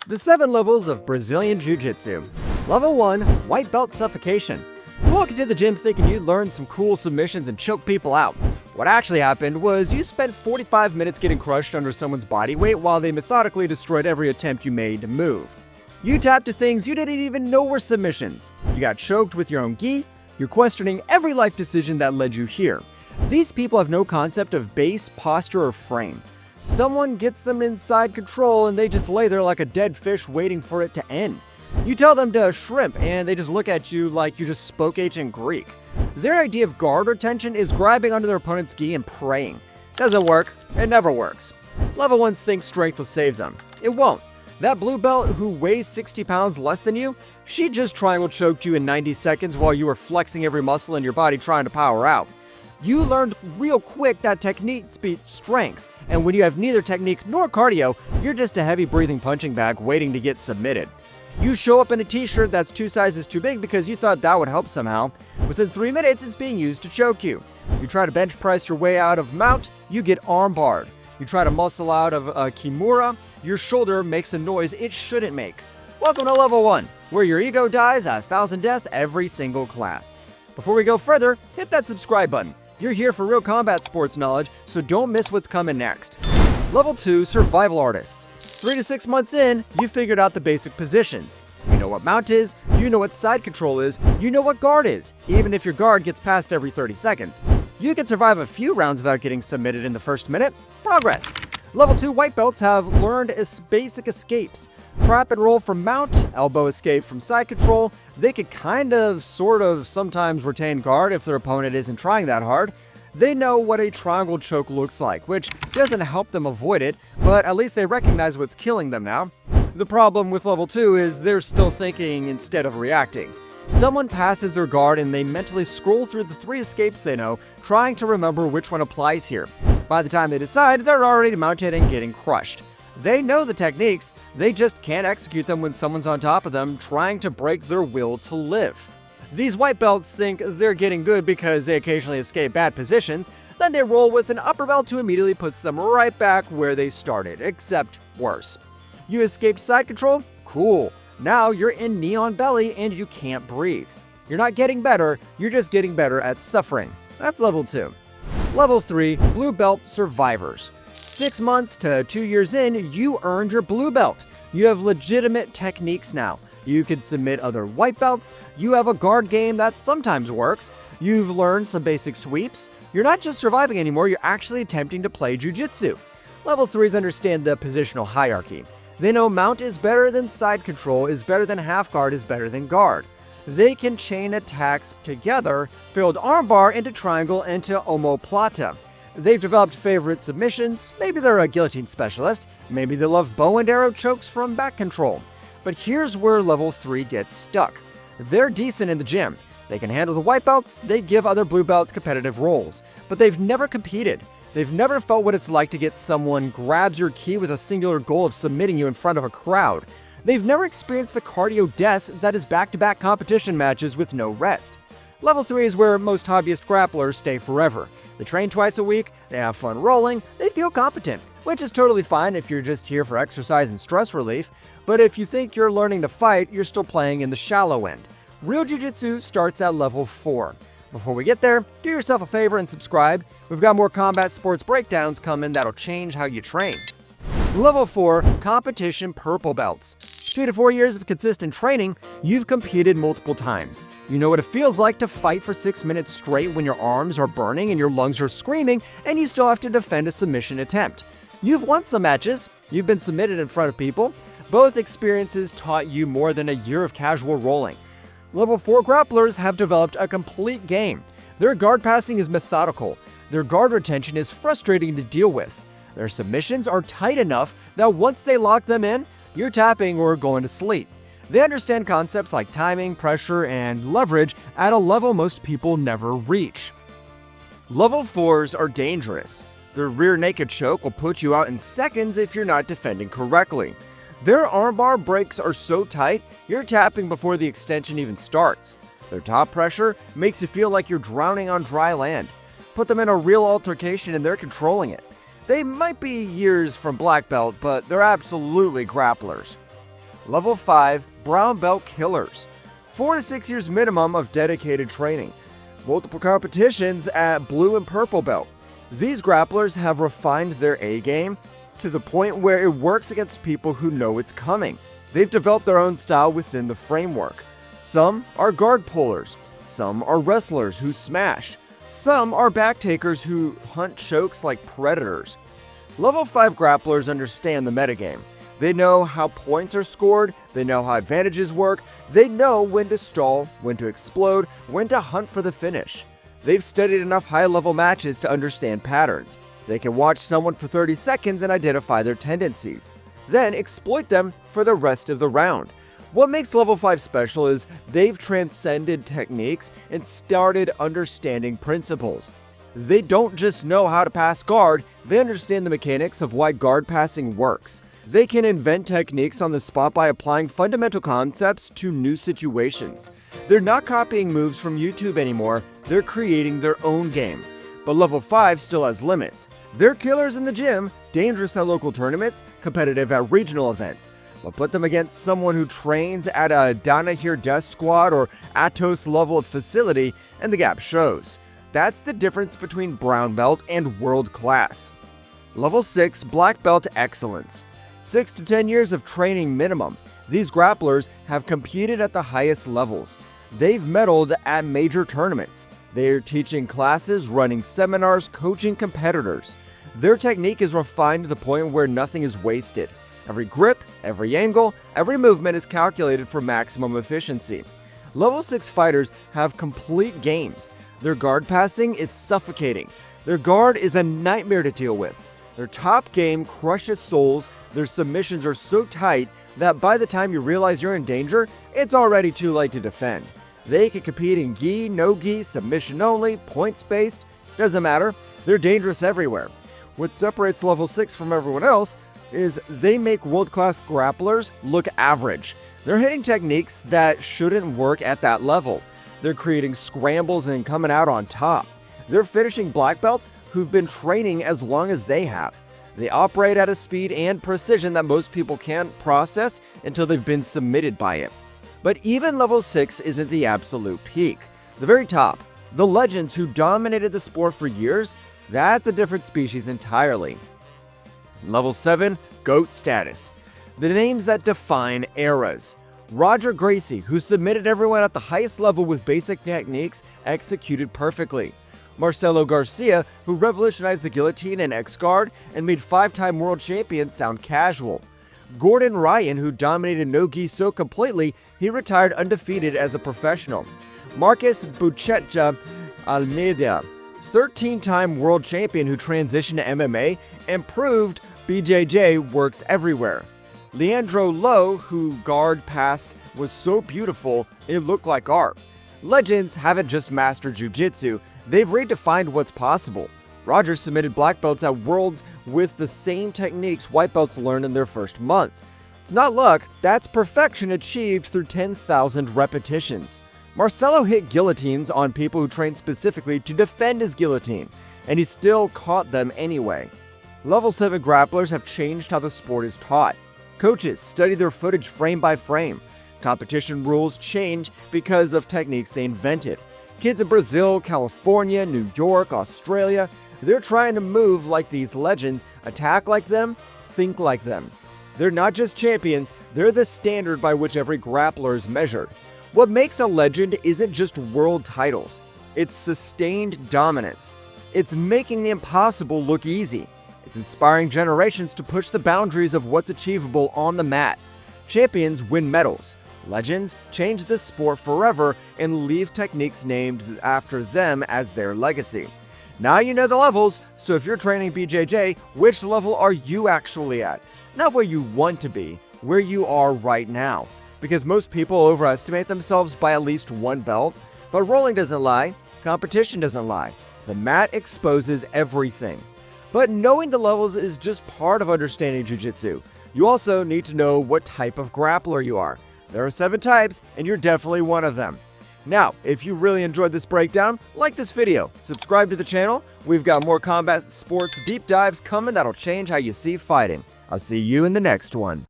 The 7 levels of Brazilian Jiu-Jitsu. Level 1, White Belt Suffocation. You walk into the gym thinking you'd learn some cool submissions and choke people out. What actually happened was you spent 45 minutes getting crushed under someone's body weight while they methodically destroyed every attempt you made to move. You tapped to things you didn't even know were submissions. You got choked with your own gi. You're questioning every life decision that led you here. These people have no concept of base, posture, or frame. Someone gets them inside control and they just lay there like a dead fish waiting for it to end. You tell them to shrimp and they just look at you like you just spoke ancient Greek. Their idea of guard retention is grabbing onto their opponent's gi and praying. Doesn't work. It never works. Level 1s think strength will save them. It won't. That blue belt who weighs 60 pounds less than you, she just triangle choked you in 90 seconds while you were flexing every muscle in your body trying to power out. You learned real quick that technique beats strength, and when you have neither technique nor cardio, you're just a heavy breathing punching bag waiting to get submitted. You show up in a t-shirt that's 2 sizes too big because you thought that would help somehow. Within 3 minutes, it's being used to choke you. You try to bench press your way out of mount, you get arm barred. You try to muscle out of a kimura, your shoulder makes a noise it shouldn't make. Welcome to Level 1, where your ego dies 1,000 deaths every single class. Before we go further, hit that subscribe button. You're here for real combat sports knowledge, so don't miss what's coming next. Level 2, Survival Artists. 3 to 6 months in, you figured out the basic positions. You know what mount is, you know what side control is, you know what guard is, even if your guard gets passed every 30 seconds. You can survive a few rounds without getting submitted in the first minute. Progress. Level 2 white belts have learned basic escapes. Trap and roll from mount, elbow escape from side control. They could sort of, sometimes retain guard if their opponent isn't trying that hard. They know what a triangle choke looks like, which doesn't help them avoid it, but at least they recognize what's killing them now. The problem with level 2 is they're still thinking instead of reacting. Someone passes their guard and they mentally scroll through the 3 escapes they know, trying to remember which one applies here. By the time they decide, they're already mounted and getting crushed. They know the techniques, they just can't execute them when someone's on top of them trying to break their will to live. These white belts think they're getting good because they occasionally escape bad positions, then they roll with an upper belt who immediately puts them right back where they started, except worse. You escaped side control? Cool. Now you're in neon belly and you can't breathe. You're not getting better, you're just getting better at suffering. That's level 2. Level 3, Blue Belt Survivors. 6 months to 2 years in, you earned your blue belt. You have legitimate techniques now. You can submit other white belts. You have a guard game that sometimes works. You've learned some basic sweeps. You're not just surviving anymore, you're actually attempting to play jiu-jitsu. Level 3s understand the positional hierarchy. They know mount is better than side control, is better than half guard, is better than guard. They can chain attacks together, build armbar into triangle into omoplata. They've developed favorite submissions, maybe they're a guillotine specialist, maybe they love bow and arrow chokes from back control. But here's where level 3 gets stuck. They're decent in the gym. They can handle the white belts, they give other blue belts competitive roles. But they've never competed. They've never felt what it's like to get someone grabs your ki with a singular goal of submitting you in front of a crowd. They've never experienced the cardio death that is back-to-back competition matches with no rest. Level 3 is where most hobbyist grapplers stay forever. They train twice a week, they have fun rolling, they feel competent, which is totally fine if you're just here for exercise and stress relief, but if you think you're learning to fight, you're still playing in the shallow end. Real Jiu-Jitsu starts at level 4. Before we get there, do yourself a favor and subscribe. We've got more combat sports breakdowns coming that'll change how you train. Level 4, Competition Purple Belts. 2 to 4 years of consistent training, you've competed multiple times. You know what it feels like to fight for 6 minutes straight when your arms are burning and your lungs are screaming and you still have to defend a submission attempt. You've won some matches, you've been submitted in front of people. Both experiences taught you more than a year of casual rolling. Level 4 grapplers have developed a complete game. Their guard passing is methodical. Their guard retention is frustrating to deal with. Their submissions are tight enough that once they lock them in, you're tapping or going to sleep. They understand concepts like timing, pressure, and leverage at a level most people never reach. Level 4s are dangerous. Their rear naked choke will put you out in seconds if you're not defending correctly. Their armbar breaks are so tight, you're tapping before the extension even starts. Their top pressure makes you feel like you're drowning on dry land. Put them in a real altercation and they're controlling it. They might be years from black belt, but they're absolutely grapplers. Level 5 Brown Belt Killers. 4 to 6 years minimum of dedicated training. Multiple competitions at blue and purple belt. These grapplers have refined their A game to the point where it works against people who know it's coming. They've developed their own style within the framework. Some are guard pullers. Some are wrestlers who smash. Some are back takers who hunt chokes like predators. Level 5 grapplers understand the metagame. They know how points are scored, they know how advantages work, they know when to stall, when to explode, when to hunt for the finish. They've studied enough high-level matches to understand patterns. They can watch someone for 30 seconds and identify their tendencies, then exploit them for the rest of the round. What makes Level 5 special is they've transcended techniques and started understanding principles. They don't just know how to pass guard, they understand the mechanics of why guard passing works. They can invent techniques on the spot by applying fundamental concepts to new situations. They're not copying moves from YouTube anymore, they're creating their own game. But Level 5 still has limits. They're killers in the gym, dangerous at local tournaments, competitive at regional events. But put them against someone who trains at a Dana Here Death Squad or Atos level of facility, and the gap shows. That's the difference between brown belt and world class. Level 6 Black Belt Excellence. 6 to 10 years of training minimum. These grapplers have competed at the highest levels. They've medaled at major tournaments. They're teaching classes, running seminars, coaching competitors. Their technique is refined to the point where nothing is wasted. Every grip, every angle, every movement is calculated for maximum efficiency. Level 6 fighters have complete games. Their guard passing is suffocating. Their guard is a nightmare to deal with. Their top game crushes souls. Their submissions are so tight that by the time you realize you're in danger, it's already too late to defend. They can compete in gi, no gi, submission only, points based, doesn't matter. They're dangerous everywhere. What separates Level 6 from everyone else is they make world-class grapplers look average. They're hitting techniques that shouldn't work at that level. They're creating scrambles and coming out on top. They're finishing black belts who've been training as long as they have. They operate at a speed and precision that most people can't process until they've been submitted by it. But even Level 6 isn't the absolute peak. The very top, the legends who dominated the sport for years, that's a different species entirely. Level 7, GOAT status. The names that define eras. Roger Gracie, who submitted everyone at the highest level with basic techniques executed perfectly. Marcelo Garcia, who revolutionized the guillotine and X-guard and made 5-time world champion sound casual. Gordon Ryan, who dominated no-gi so completely, he retired undefeated as a professional. Marcus Buchecha Almeida, 13-time world champion who transitioned to MMA and proved BJJ works everywhere. Leandro Lo, who guard passed was so beautiful it looked like art. Legends haven't just mastered jiu-jitsu, they've redefined what's possible. Roger submitted black belts at Worlds with the same techniques white belts learned in their first month. It's not luck, that's perfection achieved through 10,000 repetitions. Marcelo hit guillotines on people who trained specifically to defend his guillotine, and he still caught them anyway. Level 7 grapplers have changed how the sport is taught. Coaches study their footage frame by frame. Competition rules change because of techniques they invented. Kids in Brazil, California, New York, Australia, they're trying to move like these legends, attack like them, think like them. They're not just champions, they're the standard by which every grappler is measured. What makes a legend isn't just world titles, it's sustained dominance. It's making the impossible look easy. It's inspiring generations to push the boundaries of what's achievable on the mat. Champions win medals. Legends change the sport forever and leave techniques named after them as their legacy. Now you know the levels, so if you're training BJJ, which level are you actually at? Not where you want to be, where you are right now. Because most people overestimate themselves by at least one belt, but rolling doesn't lie, competition doesn't lie. The mat exposes everything. But knowing the levels is just part of understanding jiu-jitsu. You also need to know what type of grappler you are. There are 7 types, and you're definitely one of them. Now, if you really enjoyed this breakdown, like this video, subscribe to the channel. We've got more combat sports deep dives coming that'll change how you see fighting. I'll see you in the next one.